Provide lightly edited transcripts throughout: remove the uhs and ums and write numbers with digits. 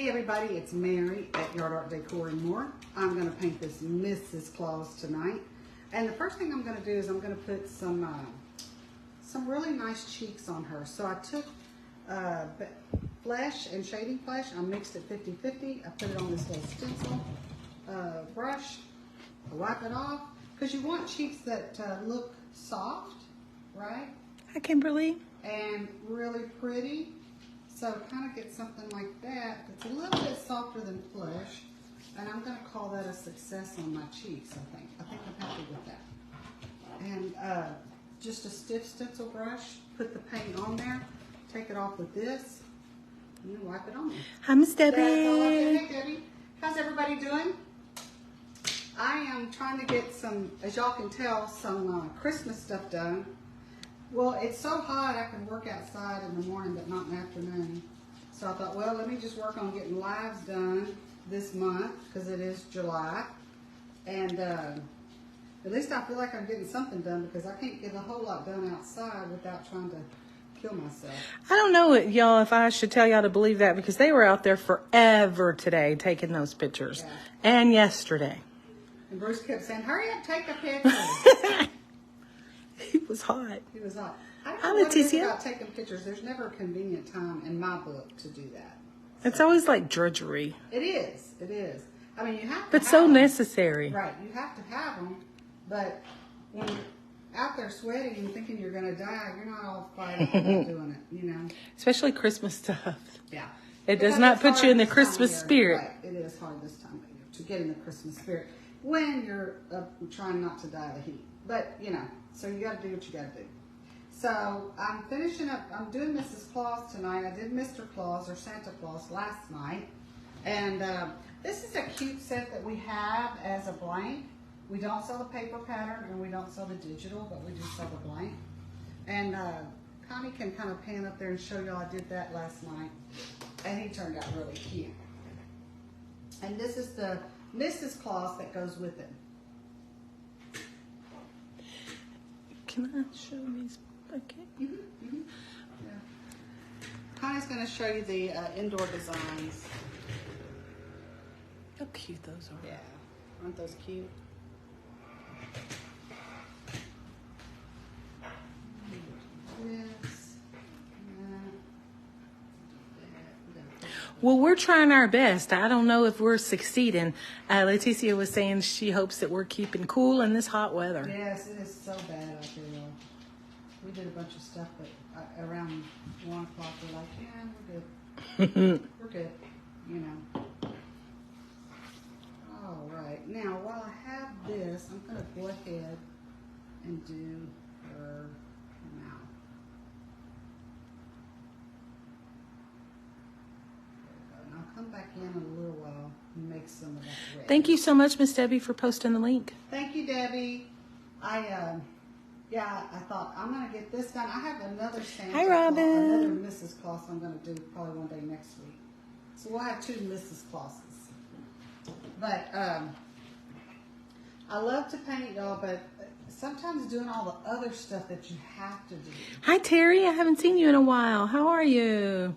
Hey everybody, it's Mary at Yard Art Decor and More. I'm going to paint this Mrs. Claus tonight. And the first thing I'm going to do is I'm going to put some really nice cheeks on her. So I took flesh and shading flesh. I mixed it 50-50. I put it on this little stencil brush. I wipe it off because you want cheeks that look soft, right? Hi, Kimberly. And really pretty. So kind of get something like that. It's a little bit softer than flesh. And I'm going to call that a success on my cheeks, I think. I think I'm happy with that. And just a stiff stencil brush. Put the paint on there. Take it off with this. And then wipe it on there. Hi, Miss Debbie. Hey, Debbie. How's everybody doing? I am trying to get some, as y'all can tell, some Christmas stuff done. Well, it's so hot I can work outside in the morning, but not in the afternoon. So I thought, well, let me just work on getting lives done this month, because it is July. And at least I feel like I'm getting something done, because I can't get a whole lot done outside without trying to kill myself. I don't know, y'all, if I should tell y'all to believe that, because they were out there forever today taking those pictures. Yeah. And yesterday. And Bruce kept saying, hurry up, take a picture. It was hot. He was hot. I don't Hi, know what it is Leticia. about taking pictures. There's never a convenient time in my book to do that. It's always like drudgery. It is. It is. I mean, you have to But have so them. necessary. Right. You have to have them. But when you're out there sweating and thinking you're going to die, you're not all fired up about doing it, you know? Especially Christmas stuff. Yeah. It does Because not it's put hard you in the this time of Christmas year. spirit. Right. It is hard this time of year to get in the Christmas spirit when you're trying not to die of the heat. But, you know, so you got to do what you got to do. So I'm finishing up, I'm doing Mrs. Claus tonight. I did Mr. Claus or Santa Claus last night. And this is a cute set that we have as a blank. We don't sell the paper pattern and we don't sell the digital, but we do sell the blank. And Connie can kind of pan up there and show y'all I did that last night. And he turned out really cute. And this is the Mrs. Claus that goes with it. Can I show these? Okay. Yeah. Connie's going to show you the indoor designs. How cute those are. Yeah. Aren't those cute? This. Well, we're trying our best. I don't know if we're succeeding. Leticia was saying she hopes that we're keeping cool in this hot weather. Yes, it is so bad out there, though. We did a bunch of stuff, but around 1 o'clock, we're like, yeah, we're good. We're good, you know. All right. Now, while I have this, I'm going to go ahead and do her mouth. And I'll come back in a little while and make some of that red. Thank you so much, Miss Debbie, for posting the link. Thank you, Debbie. Yeah, I thought I'm going to get this done. I have another Santa Hi, Claus, Robin. another Mrs. Claus I'm going to do probably one day next week. So we'll have 2 Mrs. Clauses. But I love to paint, y'all, but sometimes doing all the other stuff that you have to do. Hi, Terry. I haven't seen you in a while. How are you?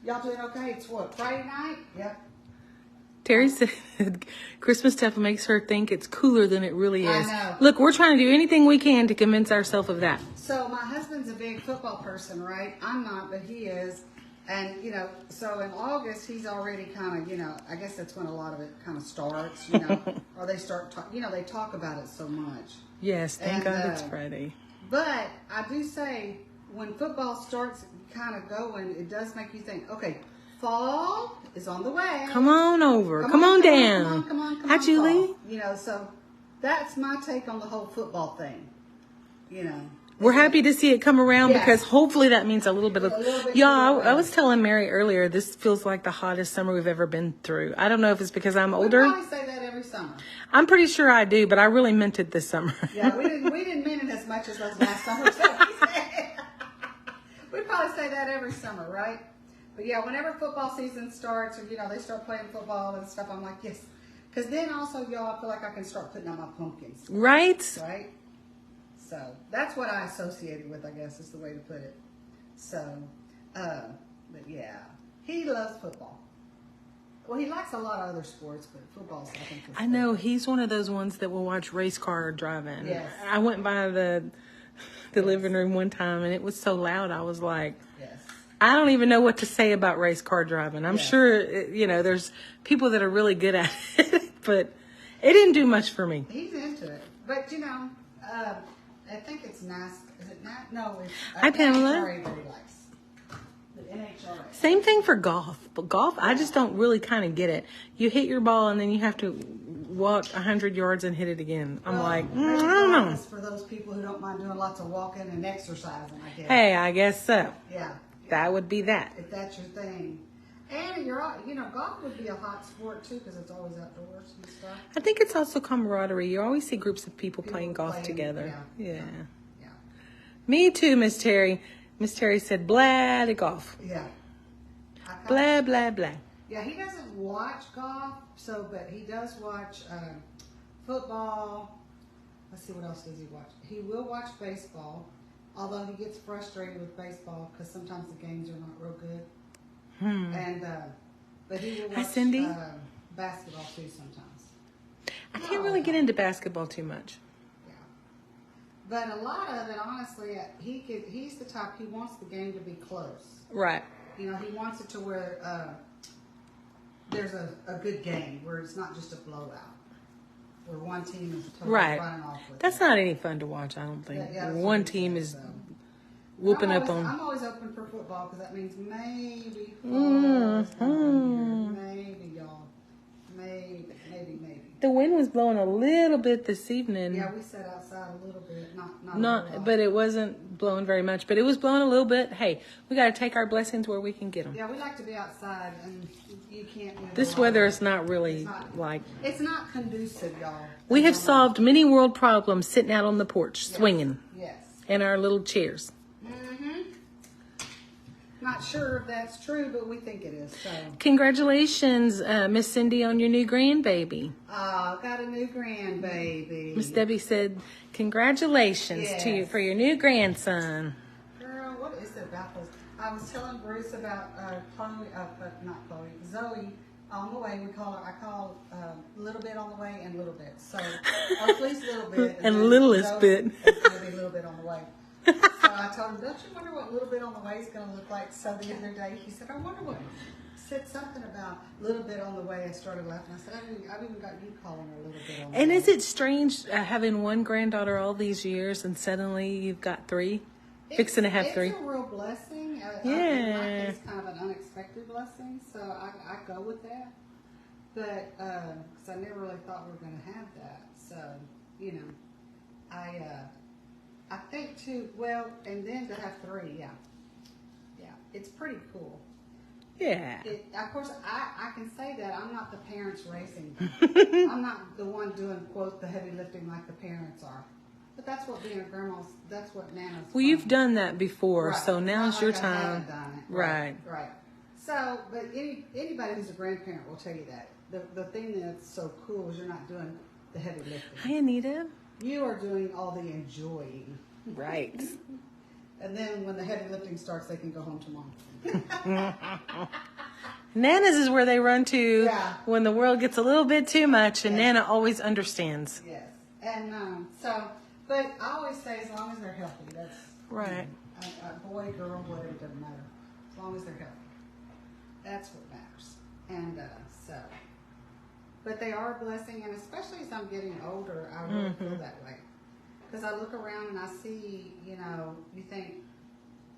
Y'all doing okay? It's what, Friday night? Yep. Terry said Christmas stuff makes her think it's cooler than it really is. I know. Look, we're trying to do anything we can to convince ourselves of that. So my husband's a big football person, right? I'm not, but he is. And, you know, so in August, he's already kind of, you know, I guess that's when a lot of it kind of starts, you know, or they start, you know, they talk about it so much. Yes, thank And, God it's Friday. But I do say when football starts kind of going, it does make you think, okay, fall is on the way. Come on over. Come on down. Come on. Hi, Julie. Fall. You know, so that's my take on the whole football thing, you know. We're happy to see it come around Yes. because hopefully that means a little bit of... A little bit Yeah, more I was telling Mary earlier, this feels like the hottest summer we've ever been through. I don't know if it's because I'm older. We probably say that every summer. I'm pretty sure I do, but I really meant it this summer. Yeah, we didn't mean it as much as those last summers. We probably say that every summer, right? But yeah, whenever football season starts, or you know they start playing football and stuff, I'm like, yes, because then also, y'all, I feel like I can start putting out my pumpkins, Right? right? So that's what I associated with, I guess, is the way to put it. So, but yeah, he loves football. Well, he likes a lot of other sports, but football's, I think, I know he's one of those ones that will watch race car driving. Yes. I went by the living room one time and it was so loud. I was like, yes. I don't even know what to say about race car driving. I'm sure, there's people that are really good at it, but it didn't do much for me. He's into it. But, I think it's nice. Is it not? No, it's Hi, Pamela. NHRA that he likes. The NHRA. Same thing for golf. But golf, I just don't really kind of get it. You hit your ball and then you have to walk 100 yards and hit it again. I'm like, I don't know. It's for those people who don't mind doing lots of walking and exercising, I guess. Hey, I guess so. Yeah. That would be that. If that's your thing. And golf would be a hot sport too because it's always outdoors and stuff. I think it's also camaraderie. You always see groups of people playing golf together. Yeah. Me too, Miss Terry. Miss Terry said, blah to golf. Yeah. Blah, blah, blah. Yeah, he doesn't watch golf, but he does watch football. Let's see, what else does he watch? He will watch baseball, although he gets frustrated with baseball because sometimes the games are not real good. And but he will watch basketball too sometimes. I can't really get into basketball too much. Yeah, but a lot of it, honestly, he's the type. He wants the game to be close. Right. He wants it to where there's a good game where it's not just a blowout, where one team is totally running off with That's it. not any fun to watch, I don't think. Yeah, one team is whooping up on. I'm always open for football because that means maybe fall is coming here. Maybe, y'all. Maybe. The wind was blowing a little bit this evening. Yeah, we sat outside a little bit, not but it wasn't blowing very much. But it was blowing a little bit. Hey, we got to take our blessings where we can get them. Yeah, we like to be outside, and you can't. This weather is not really It's not conducive, y'all. We have solved many world problems sitting out on the porch, swinging. Yes. In our little chairs. Not sure if that's true, but we think it is. So. Congratulations, Miss Cindy, on your new grandbaby. Oh, got a new grandbaby. Miss Debbie said, congratulations to you for your new grandson. Girl, what is it about those? I was telling Bruce about Zoe. On the way, I call little bit on the way and little bit. So, please little bit. And littlest bit. It's going to be a little bit on the way. So I told him, don't you wonder what a little bit on the way is going to look like? So the other day he said, I wonder what. Said something about a little bit on the way. I started laughing. I said, I've even got you calling her a little bit on the way. And is it strange having one granddaughter all these years and suddenly you've got three? Fixing to have three. It's a real blessing. It's kind of an unexpected blessing, so I go with that. But, because I never really thought we were going to have that. So, I think too, and then to have three, yeah, it's pretty cool. Yeah. Of course, I can say that I'm not the parents raising them. I'm not the one doing, quote, the heavy lifting like the parents are. But that's what being a grandma's, that's what Nana's. Well, you've done that before, right. so now's your I time. haven't done it. Right. So, but anybody who's a grandparent will tell you that. The thing that's so cool is you're not doing the heavy lifting. Hi, Anita. You are doing all the enjoying. Right. And then when the heavy lifting starts, they can go home to mom. Nana's is where they run to when the world gets a little bit too much, and Nana always understands. Yes. And but I always say as long as they're healthy, that's right. A boy, girl, whatever, it doesn't matter. As long as they're healthy. That's what matters. And but they are a blessing, and especially as I'm getting older, I really feel that way. Because I look around and I see, you think,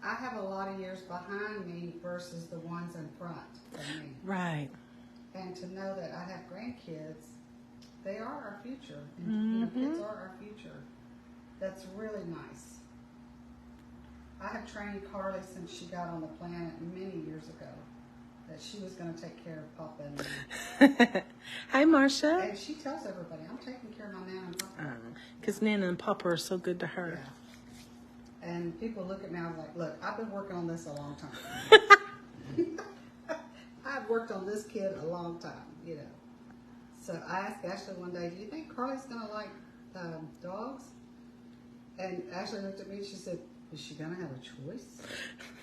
I have a lot of years behind me versus the ones in front of me. Right. And to know that I have grandkids, they are our future. And, kids are our future. That's really nice. I have trained Carly since she got on the planet many years ago that she was going to take care of Papa and me. Hi, Marcia. And she tells everybody, I'm taking care of my Nana and Papa. Because Nana and Papa are so good to her. Yeah. And people look at me, I'm like, look, I've been working on this a long time. I've worked on this kid a long time, So I asked Ashley one day, do you think Carly's going to like dogs? And Ashley looked at me and she said, is she going to have a choice?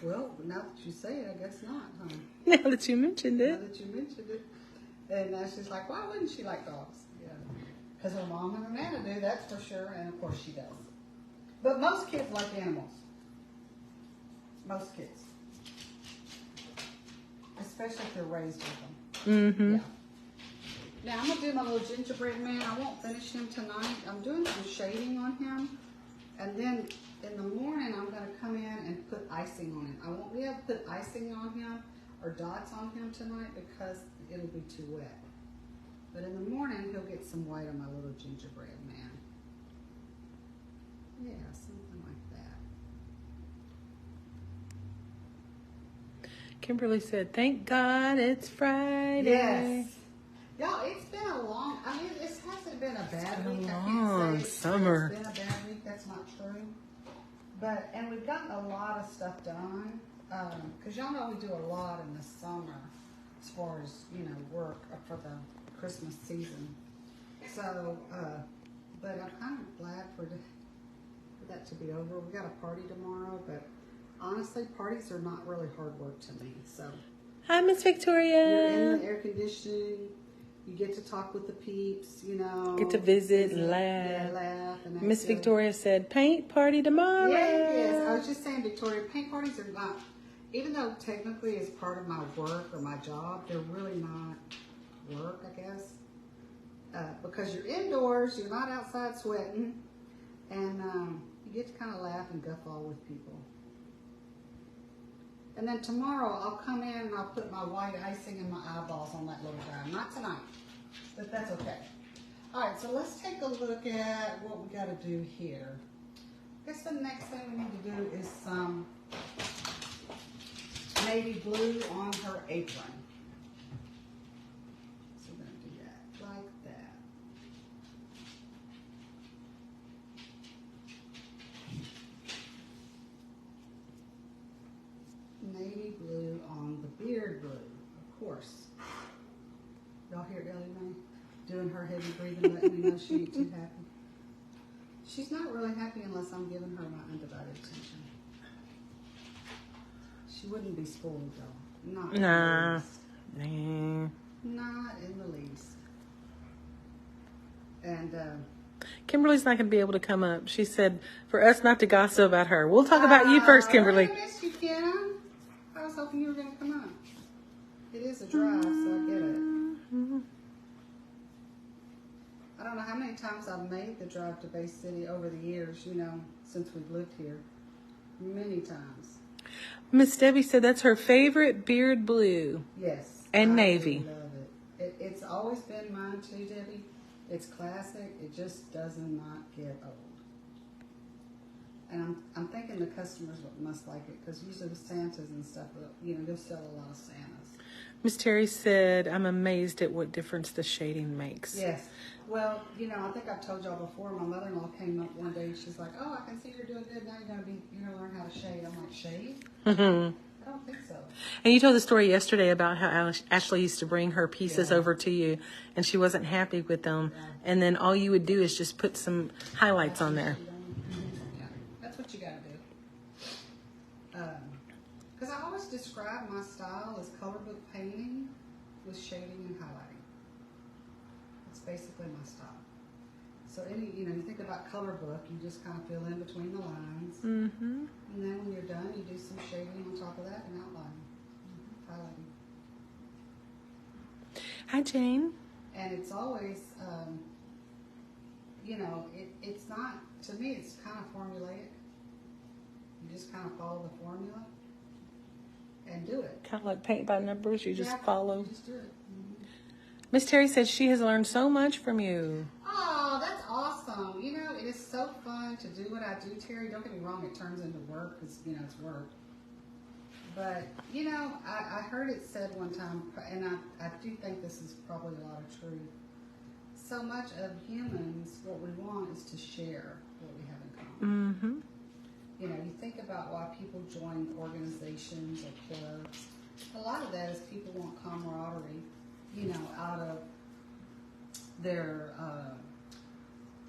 Well, now that you say it, I guess not, huh? Now that you mentioned it. Now that you mentioned it. And she's like, why wouldn't she like dogs? Yeah. Because her mom and her nana do, that's for sure, and of course she does. But most kids like animals. Most kids. Especially if they're raised with them. Mm-hmm. Yeah. Now I'm going to do my little gingerbread man. I won't finish him tonight. I'm doing some shading on him. And then in the morning I'm going to come in and put icing on him. I won't be able to put icing on him or dots on him tonight because it'll be too wet. But in the morning he'll get some white on my little gingerbread man. Yeah, something like that. Kimberly said, thank God it's Friday. Yes. Y'all, it's been a long, I mean, it hasn't been a bad week. I can't say summer. It's been a bad week. That's not true. But, and we've gotten a lot of stuff done. Because y'all know we do a lot in the summer as far as, you know, work for the Christmas season. So, but I'm kind of glad for that to be over. We got a party tomorrow, but honestly, parties are not really hard work to me. So, hi, Miss Victoria. you're in the air conditioning. You get to talk with the peeps, you know. Get to visit and laugh. Yeah, laugh. And Miss Victoria said, paint party tomorrow. Yes. I was just saying, Victoria, paint parties are not, even though technically it's part of my work or my job, they're really not work, I guess. Because you're indoors, you're not outside sweating, and you get to kind of laugh and guffall with people. And then tomorrow I'll come in and I'll put my white icing and my eyeballs on that little guy. Not tonight, but that's okay. All right, so let's take a look at what we got to do here. I guess the next thing we need to do is some navy blue on her apron. So we're going to do that like that. Navy blue on the beard blue, of course. Y'all hear Ellie Mae doing her heavy breathing, letting me know she ain't too happy. She's not really happy unless I'm giving her my undivided attention. She wouldn't be spoiled though. Not in the least. Not in the least. And Kimberly's not going to be able to come up. She said for us not to gossip about her. We'll talk about you first, Kimberly. Yes, you can. I was hoping you were going to come on. It is a drive, so I get it. I don't know how many times I've made the drive to Bay City over the years, you know, since we've lived here. Many times. Miss Debbie said that's her favorite beard blue. Yes. And I navy. love it. It's always been mine too, Debbie. It's classic. It just does not get old. And I'm thinking the customers must like it because usually with Santas and stuff, you know, they'll sell a lot of Santas. Miss Terry said, I'm amazed at what difference the shading makes. Yes. Well, you know, I think I've told y'all before, my mother-in-law came up one day and she's like, oh, I can see you're doing good. Now you're going to learn how to shade. I'm like, shade? I don't think so. And you told the story yesterday about how Ashley used to bring her pieces over to you and she wasn't happy with them. Yeah. And then all you would do is just put some highlights on there. Yeah, that's what you got to do. Because I always describe my style as color book painting with shading and highlighting. It's basically my style. So you think about color book, you just kind of fill in between the lines. And then when you're done, you do some shading on top of that and outlining. Highlighting. Hi, Jane. And it's always, it's not, to me, it's kind of formulaic. You just kind of follow the formula and do it. Kind of like paint by numbers, you just follow. You just do it. Miss Terry said she has learned so much from you. Oh, that's awesome. You know, it is so fun to do what I do, Terry. Don't get me wrong, it turns into work because, it's work. But, I heard it said one time, and I do think this is probably a lot of truth. So much of humans, what we want is to share what we have in common. You think about why people join organizations or clubs. A lot of that is people want camaraderie, out of their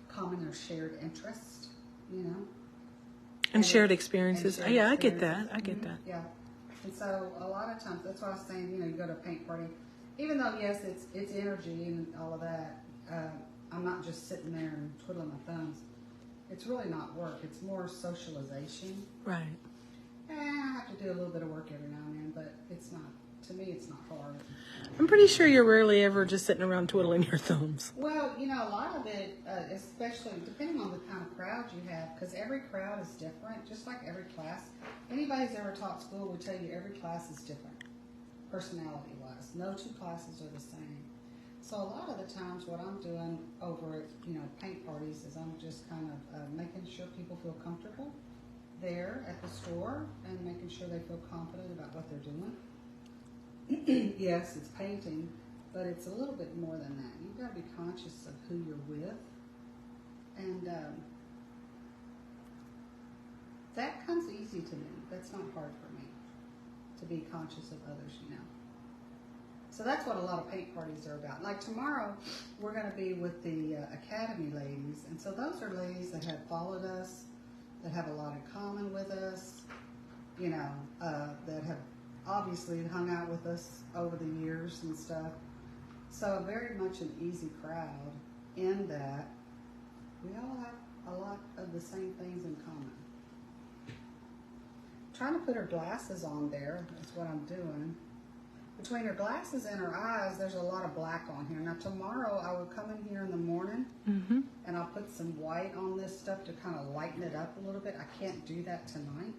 common or shared interest, And shared experiences. Yeah, I get that. I get that. Yeah. And so a lot of times, that's why I was saying, you go to a paint party, even though, yes, it's energy and all of that, I'm not just sitting there and twiddling my thumbs. It's really not work. It's more socialization. Right. And I have to do a little bit of work every now and then, but it's not, to me, it's not hard. I'm pretty sure you're rarely ever just sitting around twiddling your thumbs. Well, you know, a lot of it, especially depending on the kind of crowd you have, because every crowd is different, just like every class. Anybody who's ever taught school will tell you every class is different, personality-wise. No two classes are the same. So a lot of the times what I'm doing over at, you know, paint parties is I'm just kind of making sure people feel comfortable there at the store and making sure they feel confident about what they're doing. Yes, it's painting, but it's a little bit more than that. You've got to be conscious of who you're with. And that comes easy to me. That's not hard for me, to be conscious of others, you know. So that's what a lot of paint parties are about. Like tomorrow, we're going to be with the Academy ladies. And so those are ladies that have followed us, that have a lot in common with us, you know, that have obviously hung out with us over the years and stuff. So very much an easy crowd in that we all have a lot of the same things in common. Trying to put her glasses on there, that's what I'm doing. Between her glasses and her eyes, there's a lot of black on here. Now tomorrow I will come in here in the morning and I'll put some white on this stuff to kind of lighten it up a little bit. I can't do that tonight.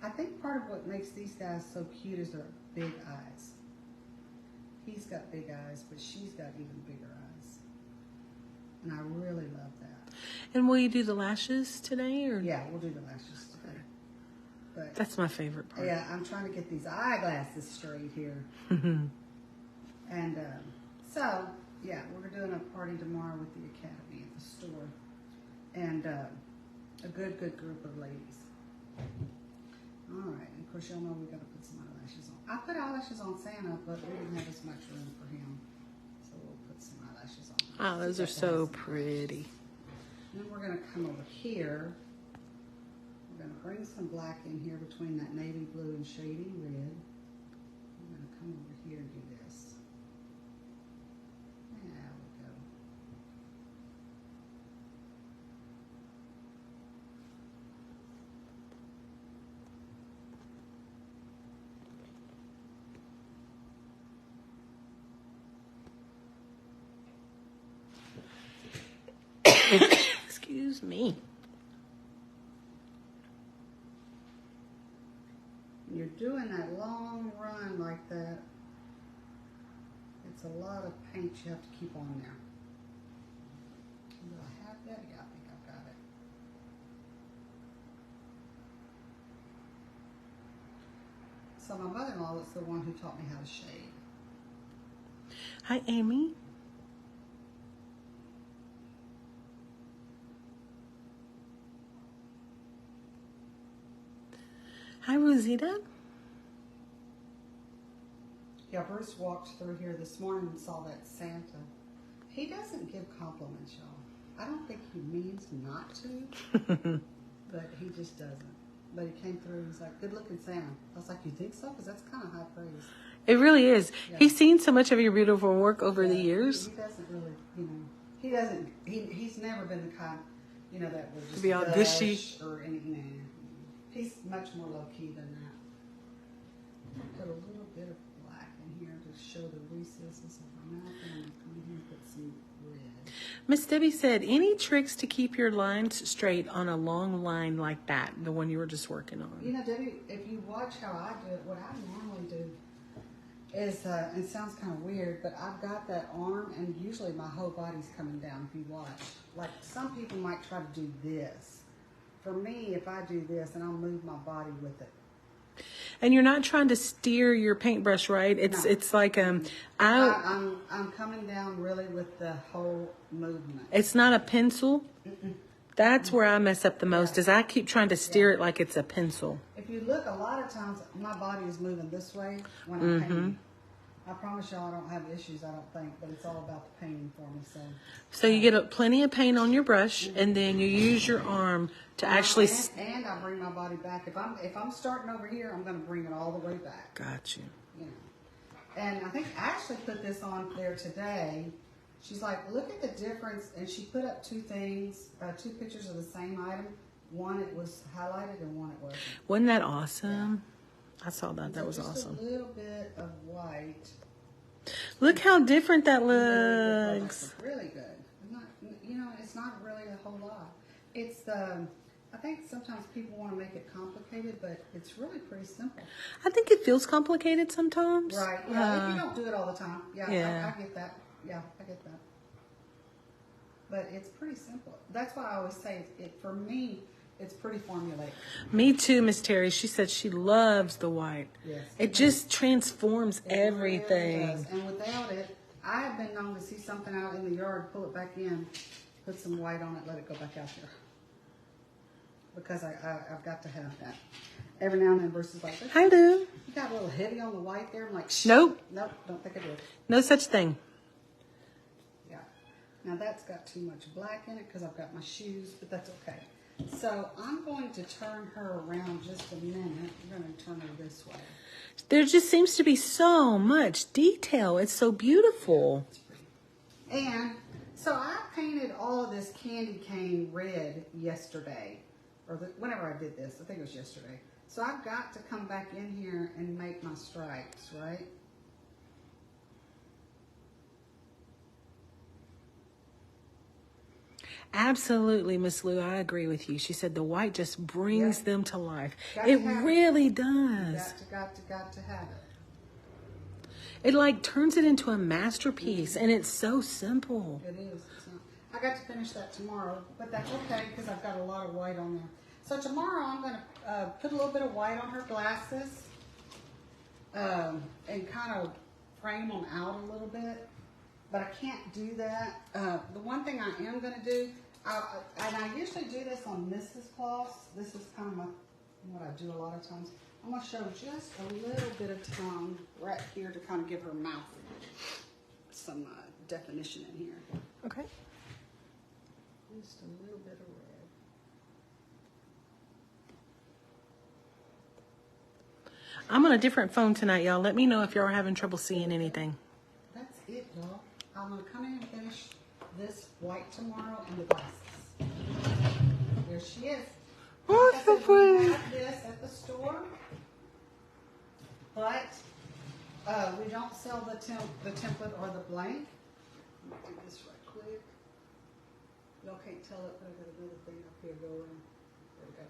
I think part of what makes these guys so cute is their big eyes. He's got big eyes, but she's got even bigger eyes. And I really love that. And will you do the lashes today? Or? Yeah, we'll do the lashes today. But that's my favorite part. Yeah, I'm trying to get these eyeglasses straight here. And so, yeah, we're doing a party tomorrow with the Academy at the store. And a good group of ladies. All right, and of course, y'all know we got to put some eyelashes on. I put eyelashes on Santa, but we didn't have as much room for him. So we'll put some eyelashes on. Oh, those are so pretty. And then we're going to come over here. We're going to bring some black in here between that navy blue and shady red. We're going to come over here and do this. There we go. Excuse me. You're doing that long run like that. It's a lot of paint you have to keep on there. Do I have that? Yeah, I think I've got it. So my mother-in-law was the one who taught me how to shade. Hi, Amy. Hi, Rosita. Yeah, Bruce walked through here this morning and saw that Santa. He doesn't give compliments, y'all. I don't think he means not to, but he just doesn't. But he came through and he's like, good looking Santa. I was like, you think so? Because that's kind of high praise. It really is. Yeah. He's seen so much of your beautiful work over the years. He doesn't really, you know, he doesn't, he's never been the kind, you know, that would just be all gushy or anything. He's much more low-key than that. Put a little bit of black in here to show the recesses of her mouth, and I'm going to come in here and put some red. Miss Debbie said, any tricks to keep your lines straight on a long line like that, the one you were just working on? You know, Debbie, if you watch how I do it, what I normally do is, it sounds kind of weird, but I've got that arm, and usually my whole body's coming down if you watch. Like, some people might try to do this. For me, if I do this, and I'll move my body with it. And you're not trying to steer your paintbrush, right? It's No. it's like I'm coming down really with the whole movement. It's not a pencil. That's where I mess up the most. Is I keep trying to steer it like it's a pencil. If you look, a lot of times my body is moving this way when I'm painting. I promise y'all I don't have issues, I don't think, but it's all about the painting for me. So you get plenty of paint on your brush, and then you use your arm to actually. And I bring my body back. If I'm starting over here, I'm going to bring it all the way back. Got you. You know, And I think Ashley put this on there today. She's like, look at the difference. And she put up two pictures of the same item. One it was highlighted and one it wasn't. Wasn't that awesome? Yeah. I saw that. That was just awesome. A little bit of white. Look how different that looks. Really good. Not, it's not really a whole lot. It's the... I think sometimes people want to make it complicated, but it's really pretty simple. I think it feels complicated sometimes. Right. Yeah. If you don't do it all the time. Yeah. Yeah. I get that. Yeah, I get that. But it's pretty simple. That's why I always say for me, it's pretty formulaic. Me too, Miss Terry. She said she loves the white. Yes. It just transforms everything. Really does. And without it, I have been known to see something out in the yard, pull it back in, put some white on it, let it go back out there. Because I've got to have that. Every now and then, Bruce is like, Hi, Lou. You got a little heavy on the white there. I'm like, shh. Nope. Nope, don't think I did. No such thing. Yeah. Now that's got too much black in it because I've got my shoes, but that's okay. So I'm going to turn her around just a minute. We're going to turn her this way. There just seems to be so much detail. It's so beautiful. It's pretty. And so I painted all of this candy cane red yesterday. Or whenever I did this, I think it was yesterday. So I've got to come back in here and make my stripes, right? Absolutely, Miss Lou. I agree with you. She said the white just brings them to life. Got It to have really it. does. Got to have it. It like turns it into a masterpiece, and it's so simple. It is. I got to finish that tomorrow, but that's okay because I've got a lot of white on there. So tomorrow I'm going to put a little bit of white on her glasses and kind of frame them out a little bit. But I can't do that. The one thing I am going to do, and I usually do this on Mrs. Cloths. This is kind of what I do a lot of times. I'm going to show just a little bit of tongue right here to kind of give her mouth some definition in here. Okay. Just a little bit of red. I'm on a different phone tonight, y'all. Let me know if y'all are having trouble seeing anything. That's it, y'all. I'm going to come in and finish this white tomorrow and the glasses. There she is. Oh, Like I so said, we pretty. have this at the store, but we don't sell the template or the blank. Let me do this right quick. Y'all can't tell it, but I got another thing up here going. There we go.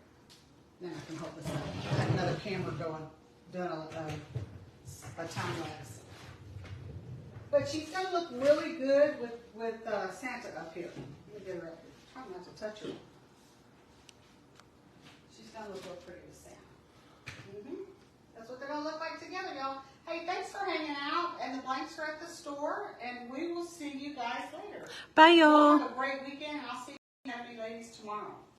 Now I can hold this up. I had another camera going, doing a time lapse. But she's going to look really good with Santa up here. Let me get her up here. Try not to touch her. She's going to look real pretty with Santa. That's what they're going to look like together, y'all. Hey, thanks for hanging out. And the blanks are at the store. And we will see you guys later. Bye, y'all. Have a great weekend. I'll see you happy ladies tomorrow.